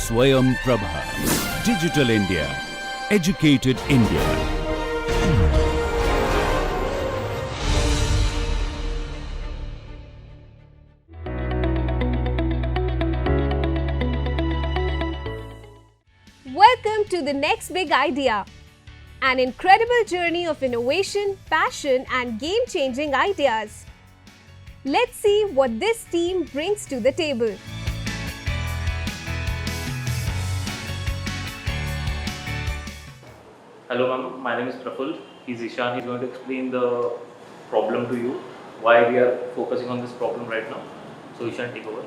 Swayam Prabha. Digital India. Educated India. Welcome to the next big idea. An incredible journey of innovation, passion, and game-changing ideas. Let's see what this team brings to the table. Hello ma'am, my name is Praful. He's Ishan. He's going to explain the problem to you, why we are focusing on this problem right now. So Ishan, take over.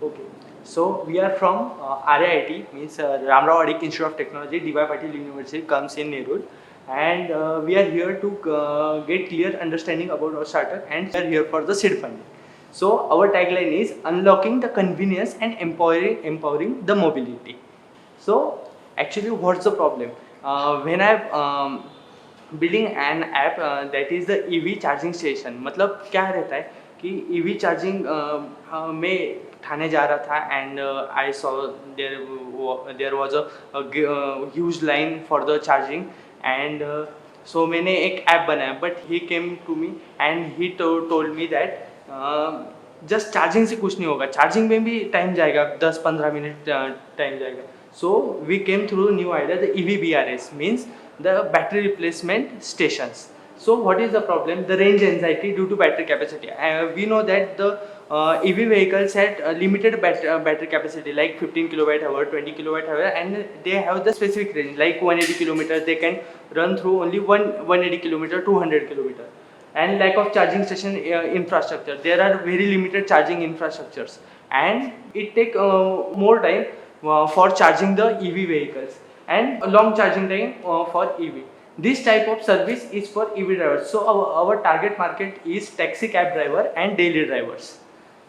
Okay, so we are from IIT, means Ramrao Adik Institute of Technology, D.Y. Patil University, comes in Nerul, and we are here to get clear understanding about our startup, and we are here for the seed funding. So our tagline is unlocking the convenience and empowering the mobility. So actually, what's the problem? When I'm building an app that is the EV charging station, मतलब क्या रहता है कि EV charging में ठाणे जा रहा था and I saw there was a huge line for the charging and so मैंने एक app बनाया, but he came to me and he told me that just charging से कुछ नहीं होगा, चार्जिंग में भी टाइम जाएगा, 10-15 मिनट टाइम जाएगा. So we came through new idea, the EVBRS means the battery replacement stations. So what is the problem? The range anxiety due to battery capacity. We know that the EV vehicles had limited battery capacity like 15 kilowatt hour, 20 kilowatt hour, and they have the specific range like 180 kilometers. They can run through only 180 kilometer, 200 kilometer. And lack of charging station infrastructure. There are very limited charging infrastructures, and it take more time for charging the EV vehicles and a long charging time for EV. This type of service is for EV drivers. So our target market is taxi cab driver and daily drivers.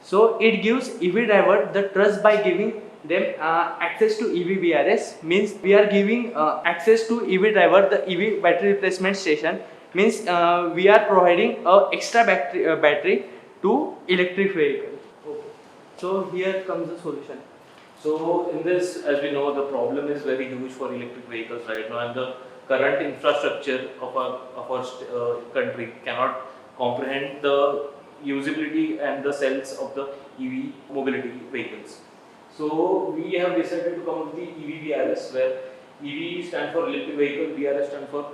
So it gives EV driver the trust by giving them access to EV BRS, means we are giving access to EV driver the EV battery replacement station, means we are providing a extra battery to electric vehicle. Okay. So here comes the solution. So in this, as we know, the problem is very huge for electric vehicles right now, and the current infrastructure of our country cannot comprehend the usability and the cells of the EV mobility vehicles. So we have decided to come up with the EVBRS, where EV stands for electric vehicle, BRS stands for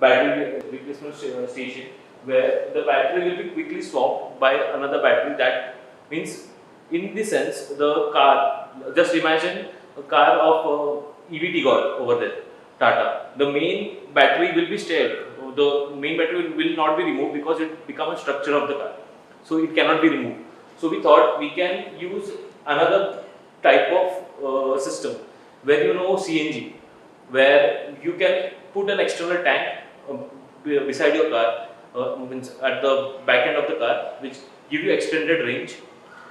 battery replacement station, where the battery will be quickly swapped by another battery. That means, in the sense, the car, just imagine a car of EV Tigor over there, Tata. The main battery will be stayed. The main battery will not be removed because it becomes a structure of the car. So it cannot be removed. So we thought we can use another type of system where CNG, where you can put an external tank beside your car, means at the back end of the car, which give you extended range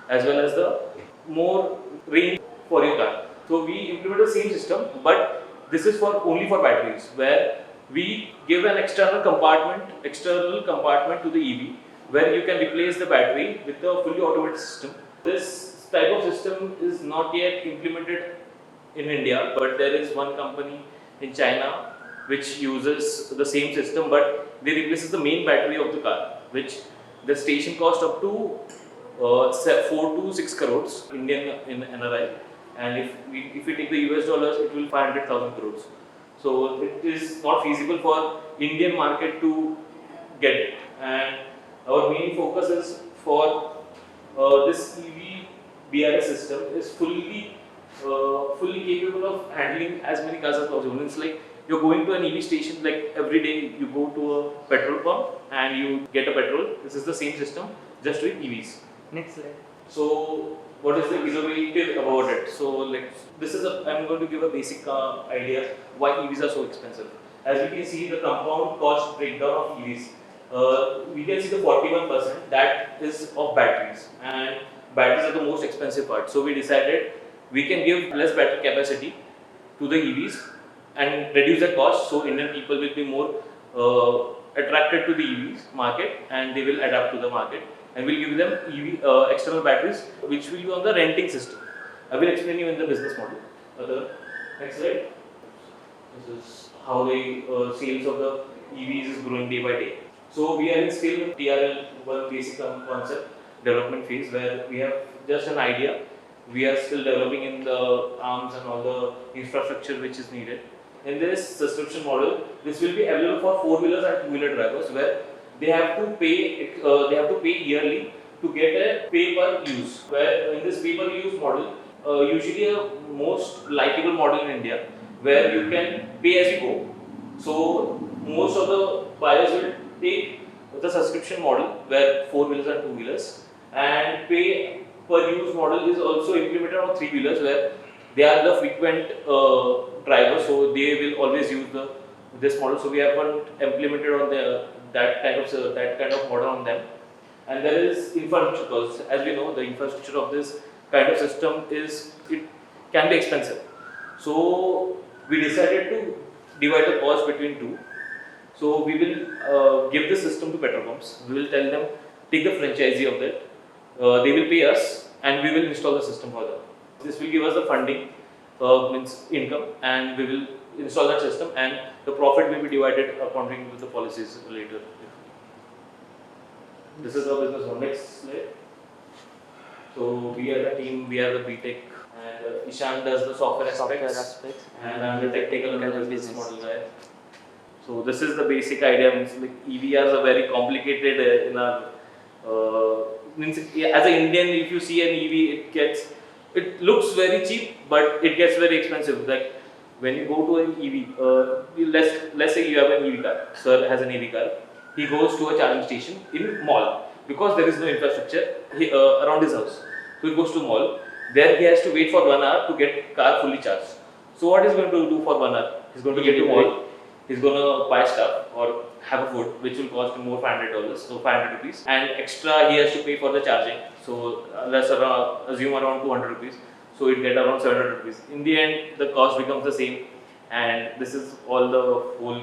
as well as the more range for your car. So we implement the same system, but this is for only for batteries, where we give an external compartment to the EV, where you can replace the battery with a fully automated system. This type of system is not yet implemented in India, but there is one company in China which uses the same system, but they replaces the main battery of the car, which the station cost up to 4 to 6 crores Indian in NRI, and if we take the US dollars, it will 500,000 crores. So it is not feasible for Indian market to get it, and our main focus is for this EV BRS system is fully capable of handling as many cars as possible. It's like you're going to an EV station, like every day you go to a petrol pump and you get a petrol. This is the same system, just with EVs. Next slide. So what is the innovative about it? So I'm going to give a basic idea why EVs are so expensive. As we can see, the compound cost breakdown of EVs. We can see the 41% that is of batteries, and batteries are the most expensive part. So we decided we can give less battery capacity to the EVs and reduce the cost, so Indian people will be more attracted to the EVs market and they will adapt to the market, and we'll give them external batteries which will be on the renting system. I will explain you in the business model. Other next slide. This is how the sales of the EVs is growing day by day. So we are in still TRL one basic concept development phase where we have just an idea. We are still developing in the arms and all the infrastructure which is needed. In this subscription model, this will be available for four-wheelers and two-wheeler drivers where they have to pay yearly to get a pay per use. Where in this pay per use model, usually a most likable model in India where you can pay as you go. So most of the buyers will take the subscription model where four-wheelers and two-wheelers, and pay per use model is also implemented on three-wheelers where they are the frequent drivers, so they will always use this model. So we haven't implemented on that kind of model on them. And there is infrastructure because as we know the infrastructure of this kind of system is it can be expensive. So we decided to divide the cost between two. So we will give the system to petrol pumps. We will tell them take the franchisee of that. They will pay us and we will install the system for them. This will give us the funding, means income, and we will install that system and the profit will be divided according to the policies later. This is our business model. Next slide. So we are the team, we are the BTech, and Ishan does the software aspects. And I'm the technical and the business model guy. So this is the basic idea. Means like EVs are very complicated in our. Means as an Indian, if you see an EV, it looks very cheap, but it gets very expensive. Like when you go to an EV, let's say you have an EV car. Sir has an EV car. He goes to a charging station in mall because there is no infrastructure around his house. So he goes to mall. There he has to wait for 1 hour to get car fully charged. So what he's going to do for 1 hour? He's going to get to mall. He's going to buy stuff or have a food which will cost him more $500, so 500 rupees, and extra he has to pay for the charging. So let's assume around 200 rupees. So it get around 700 rupees. In the end, the cost becomes the same, and this is all the whole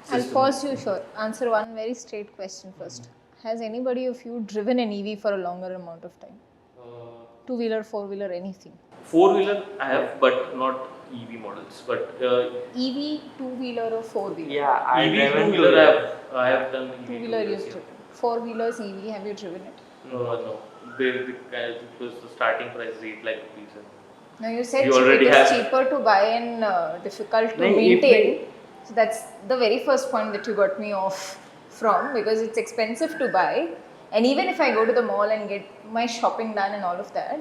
system. I'll pause you short. Answer one very straight question first. Has anybody of you driven an EV for a longer amount of time? Two-wheeler, four-wheeler, anything? Four-wheeler I have, but not EV models. But EV, two-wheeler or four-wheeler? Yeah, I EV driven two-wheeler I have done. EV Two-wheeler two-wheelers, you've driven. Four-wheelers EV, have you driven it? No. Because the starting price is 8 lakh rupees. Now you said You already it is have- cheaper to buy and difficult to No, if maintain. So that's the very first point that you got me off from, because it's expensive to buy. And even if I go to the mall and get my shopping done and all of that,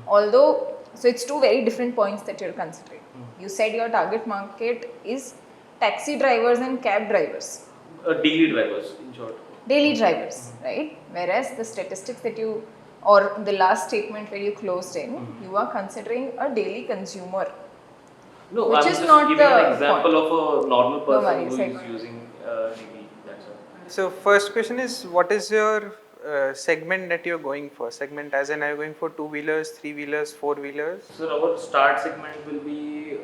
although, so it's two very different points that you're considering. You said your target market is taxi drivers and cab drivers. Daily drivers, in short. Daily drivers, right? Whereas the statistics that you, or the last statement where you closed in, you are considering a daily consumer. No, Which I'm is just not giving the an example of a normal person worries, who I is got it. using EV. That's all. So first question is, what is your segment that you're going for? Segment as in, are you going for two-wheelers, three-wheelers, four-wheelers? So our start segment will be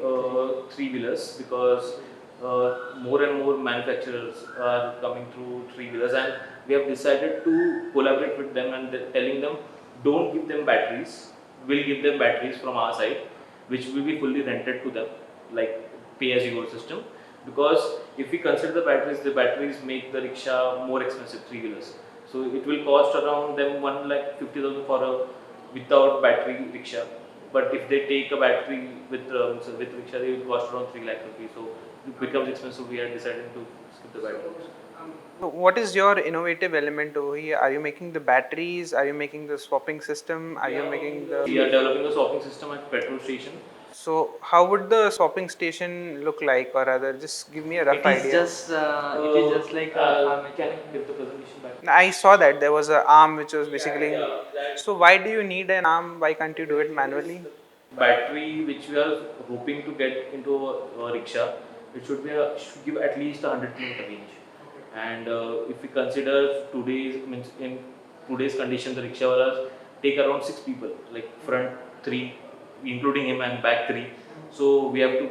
three-wheelers because more and more manufacturers are coming through three-wheelers, and we have decided to collaborate with them and telling them don't give them batteries. We'll give them batteries from our side, which will be fully rented to them, like pay-as-you-go system. Because if we consider the batteries make the rickshaw more expensive, three-wheelers. So it will cost around them 1,50,000 for a without battery rickshaw. But if they take a battery with rickshaw, they will cost around 3 lakh rupees. So it becomes expensive. We are deciding to skip the batteries. So what is your innovative element over here? Are you making the batteries? Are you making the swapping system? Are you making the... We are developing a swapping system at petrol station. So how would the swapping station look like, or rather, just give me a rough It is idea. just like a Can I give the presentation back? I saw that there was an arm which was basically... Yeah. So why do you need an arm? Why can't you do it manually? Battery which we are hoping to get into a rickshaw, it should give at least 100 km range. And if we consider in today's condition, the rickshaw take around 6 people, like front 3, including him, and back 3. So we have to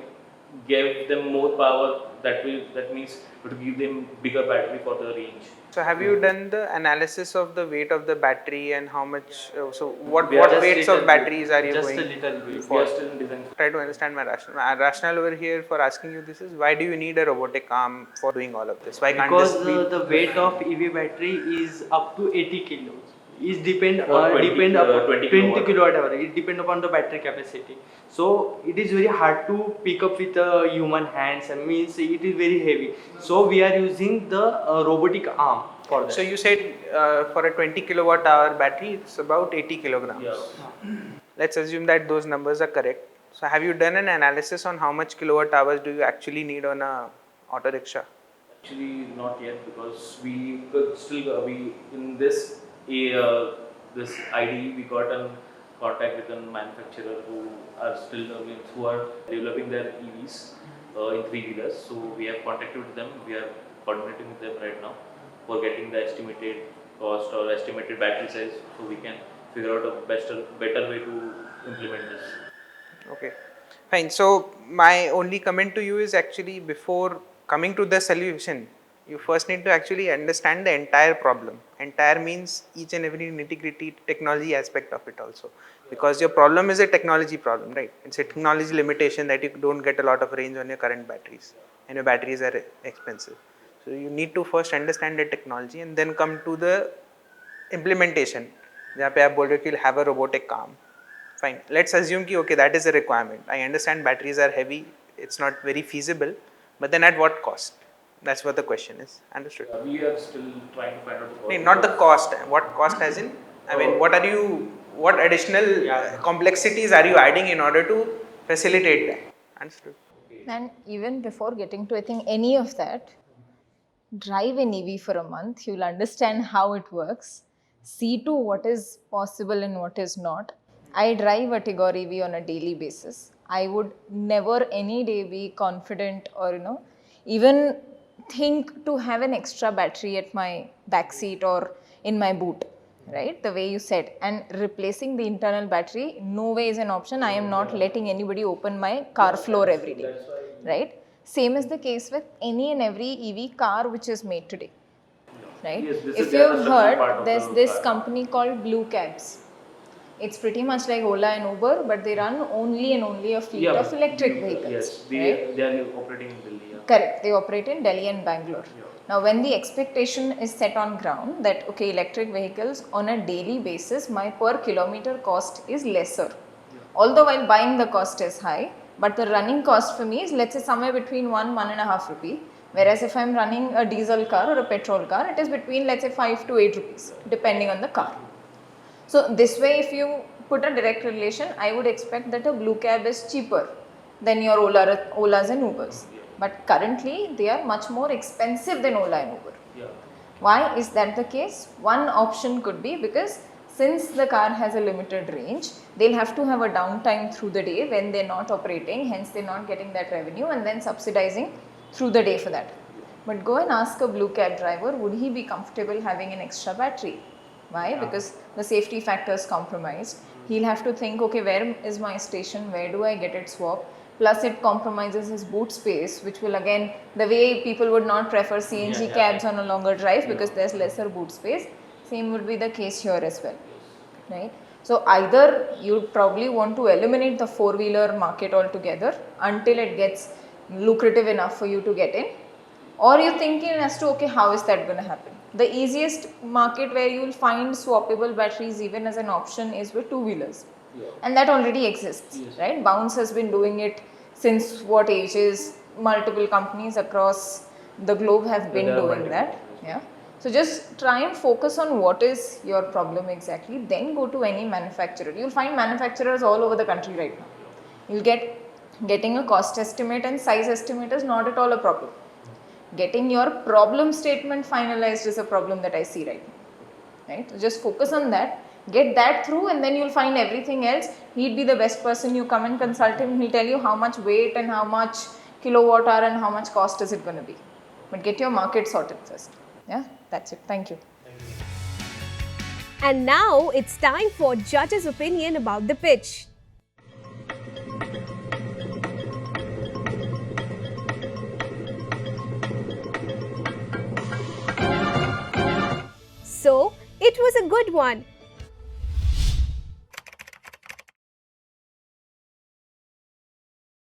give them more power that means to give them bigger battery for the range. So have you done the analysis of the weight of the battery and how much? So what We are Just weights little of batteries are you just going? a little bit. We are still in design. Try to understand my rationale. My rationale over here for asking you this is, why do you need a robotic arm for doing all of this? Why can't Because this be? the weight of EV battery is up to 80 kilos. It depend For 20 depend upon 20 20 kilowatt hour. It depend upon the battery capacity. So it is very hard to pick up with human hands. And means it is very heavy. So we are using the robotic arm for that. So you said for a 20 kilowatt hour battery, it's about 80 kilograms. Yeah. Let's assume that those numbers are correct. So have you done an analysis on how much kilowatt hours do you actually need on a auto rickshaw? Actually, not yet, because we could still we in this this ID we got in contact with a manufacturer who are still who are developing their EVs in three-wheelers. So we have contacted with them. We are coordinating with them right now for getting the estimated cost or estimated battery size, so we can figure out a better way to implement this. Okay, fine. So my only comment to you is, actually before coming to the solution, you first need to actually understand the entire problem. Entire means each and every nitty-gritty technology aspect of it also. Because your problem is a technology problem, right? It's a technology limitation that you don't get a lot of range on your current batteries, and your batteries are expensive. So you need to first understand the technology and then come to the implementation. जहाँ पे आप बोल रहे हो कि you'll have a robotic arm. Fine. Let's assume कि okay, that is a requirement. I understand batteries are heavy. It's not very feasible. But then at what cost? That's what the question is. Understood? We are still trying to find out the cost. No, not the cost. What cost as in? I mean, what additional complexities are you adding in order to facilitate that? Understood? And even before getting to, I think, any of that, drive an EV for a month, you'll understand how it works, see to what is possible and what is not. I drive a Tigor EV on a daily basis. I would never any day be confident or, even think to have an extra battery at my back seat or in my boot, right? The way you said. And replacing the internal battery, no way is an option. I am not letting anybody open my car floor every day, right? Same is the case with any and every EV car which is made today, right? Yes, this If is you the have structural part heard, of there's the this car. company called Blue Cabs. It's pretty much like Ola and Uber, but they run only and only a fleet of electric vehicles. Yes, right? they are operating in Delhi. Yeah. Correct. They operate in Delhi and Bangalore. Yeah. Now, when the expectation is set on ground that, okay, electric vehicles on a daily basis, my per kilometer cost is lesser. Yeah. Although while buying the cost is high, but the running cost for me is, let's say, somewhere between 1.5 rupee. Whereas if I'm running a diesel car or a petrol car, it is between, let's say, 5 to 8 rupees, depending on the car. So this way, if you put a direct relation, I would expect that a Blue Cab is cheaper than your Olas and Ubers. But currently, they are much more expensive than Ola and Uber. Yeah. Why is that the case? One option could be because since the car has a limited range, they'll have to have a downtime through the day when they're not operating, hence they're not getting that revenue and then subsidizing through the day for that. But go and ask a Blue Cab driver, would he be comfortable having an extra battery? Why? Because the safety factor is compromised. He'll have to think, okay, where is my station? Where do I get it swapped? Plus it compromises his boot space, which will again, the way people would not prefer CNG cabs on a longer drive because there's lesser boot space, same would be the case here as well, right? So either you probably want to eliminate the four-wheeler market altogether until it gets lucrative enough for you to get in, or you're thinking as to, okay, how is that going to happen? The easiest market where you will find swappable batteries even as an option is with two-wheelers. Yeah. And that already exists, right? Bounce has been doing it since what ages? Multiple companies across the globe have been doing that. Yeah. So just try and focus on what is your problem exactly. Then go to any manufacturer. You'll find manufacturers all over the country right now. You'll getting a cost estimate and size estimate is not at all a problem. Getting your problem statement finalized is a problem that I see right now. Right? So just focus on that. Get that through and then you'll find everything else. He'd be the best person. You come and consult him. He'll tell you how much weight and how much kilowatt hour and how much cost is it going to be. But get your market sorted first. Yeah, that's it. Thank you. And now it's time for judges' opinion about the pitch. So, it was a good one.